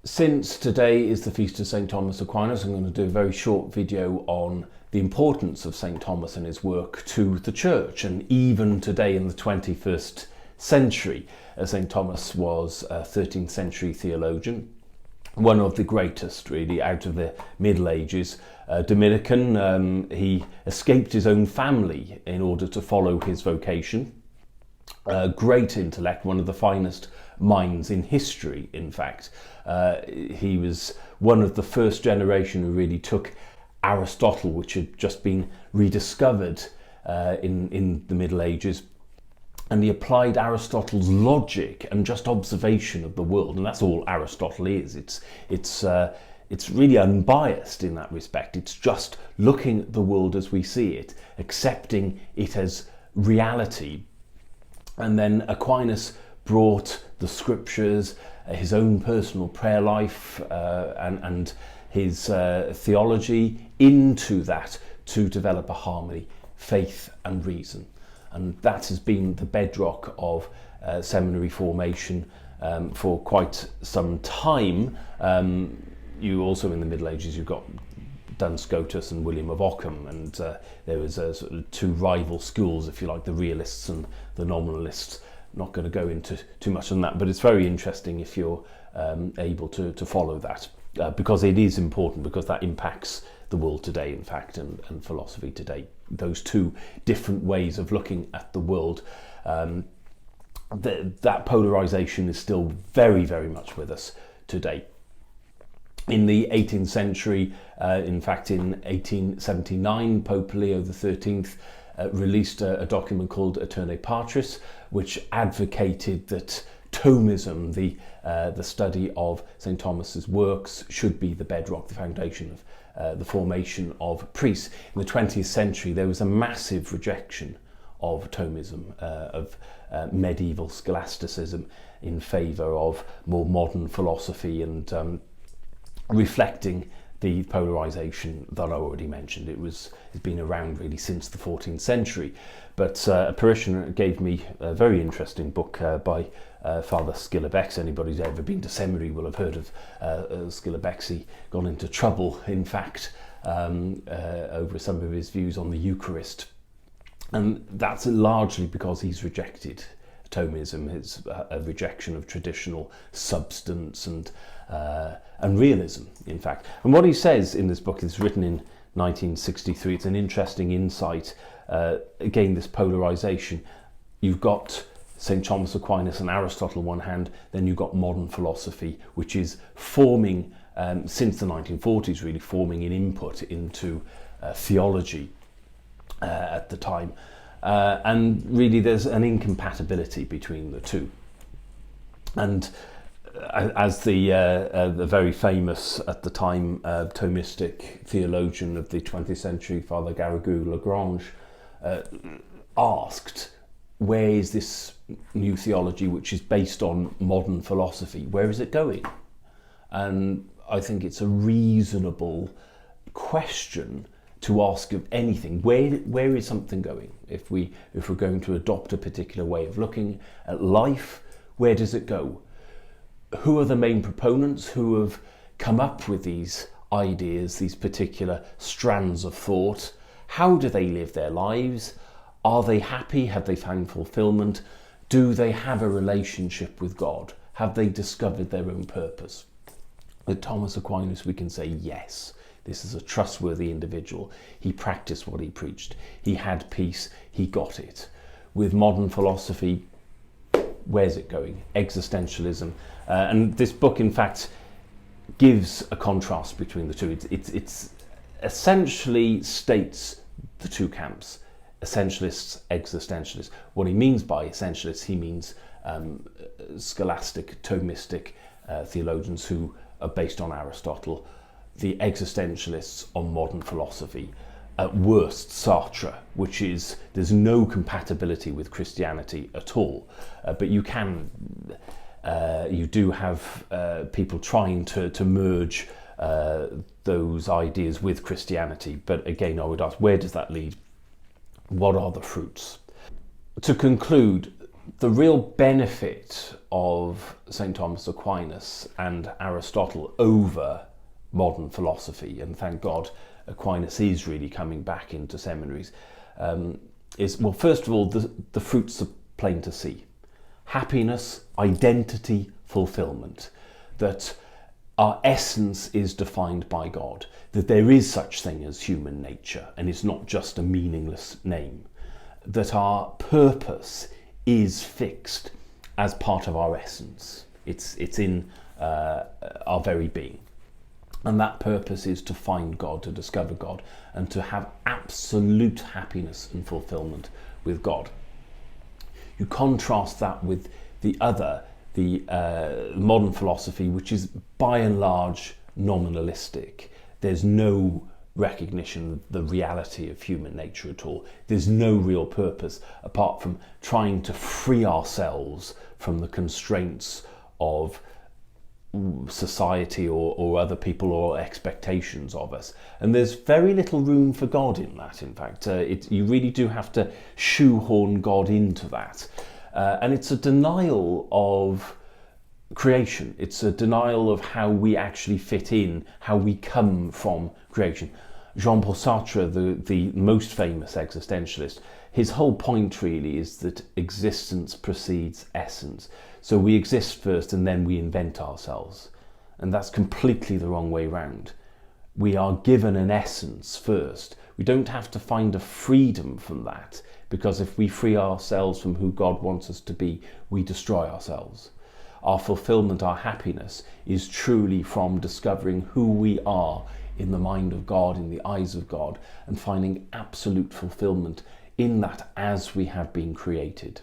Since today is the feast of St Thomas Aquinas, I'm going to do a very short video on the importance of St Thomas and his work to the Church, and even today in the 21st century. St Thomas was a 13th century theologian, one of the greatest really out of the Middle Ages. Dominican, he escaped his own family in order to follow his vocation. Great intellect, one of the finest minds in history, in fact. He was one of the first generation who really took Aristotle, which had just been rediscovered in the Middle Ages, and he applied Aristotle's logic and just observation of the world, and that's all Aristotle is. It's really unbiased in that respect. It's just looking at the world as we see it, accepting it as reality. And then Aquinas brought the scriptures, his own personal prayer life and his theology into that to develop a harmony, faith and reason. And that has been the bedrock of seminary formation for quite some time. You also, in the Middle Ages, you've got Duns Scotus and William of Ockham, and there was sort of two rival schools, if you like, the realists and the nominalists. Not going to go into too much on that, but it's very interesting if you're able to follow that, because it is important, because that impacts the world today, in fact, and philosophy today. Those two different ways of looking at the world, that polarization is still very, very much with us today. In the 18th century, in fact in 1879, Pope Leo XIII released a document called Aeternae Patris, which advocated that Thomism, the study of St Thomas's works, should be the bedrock, the foundation of the formation of priests. In the 20th century, there was a massive rejection of Thomism, of medieval scholasticism, in favour of more modern philosophy and reflecting the polarisation that I already mentioned. It's been around really since the 14th century. But a parishioner gave me a very interesting book by Father Skilabexi. Anybody who's ever been to seminary will have heard of Skilabexi. Got into trouble, in fact, over some of his views on the Eucharist. And that's largely because he's rejected Thomism, his a rejection of traditional substance and realism, in fact. And what he says in this book is written in 1963. It's an interesting insight. Again, this polarization. You've got St Thomas Aquinas and Aristotle on one hand, then you've got modern philosophy, which is forming, since the 1940s really, forming an input into theology at the time. And really there's an incompatibility between the two. And as the very famous at the time Thomistic theologian of the 20th century, Father Garrigou Lagrange, asked, where is this new theology which is based on modern philosophy, where is it going? And I think it's a reasonable question to ask of anything. Where is something going? If we're going to adopt a particular way of looking at life, where does it go? Who are the main proponents who have come up with these ideas, these particular strands of thought? How do they live their lives? Are they happy? Have they found fulfillment? Do they have a relationship with God? Have they discovered their own purpose? With Thomas Aquinas, we can say yes. This is a trustworthy individual. He practiced what he preached. He had peace. He got it. With modern philosophy, where's it going? Existentialism. And this book, in fact, gives a contrast between the two. It's essentially states the two camps, essentialists, existentialists. What he means by essentialists, he means scholastic, Thomistic theologians who are based on Aristotle, the existentialists on modern philosophy. At worst, Sartre, which is, there's no compatibility with Christianity at all, but you do have people trying to merge those ideas with Christianity. But again, I would ask, where does that lead? What are the fruits? To conclude, the real benefit of St Thomas Aquinas and Aristotle over modern philosophy, and thank God Aquinas is really coming back into seminaries, is, well, first of all, the fruits are plain to see. Happiness, identity, fulfillment. That our essence is defined by God. That there is such thing as human nature, and it's not just a meaningless name. That our purpose is fixed as part of our essence. It's in our very being. And that purpose is to find God, to discover God, and to have absolute happiness and fulfillment with God. You contrast that with the modern philosophy, which is by and large nominalistic. There's no recognition of the reality of human nature at all. There's no real purpose apart from trying to free ourselves from the constraints of society or other people or expectations of us. And there's very little room for God in that, in fact. You really do have to shoehorn God into that. And it's a denial of creation. It's a denial of how we actually fit in, how we come from creation. Jean-Paul Sartre, the most famous existentialist, his whole point really is that existence precedes essence. So we exist first and then we invent ourselves. And that's completely the wrong way round. We are given an essence first. We don't have to find a freedom from that, because if we free ourselves from who God wants us to be, we destroy ourselves. Our fulfillment, our happiness, is truly from discovering who we are in the mind of God, in the eyes of God, and finding absolute fulfillment in that as we have been created.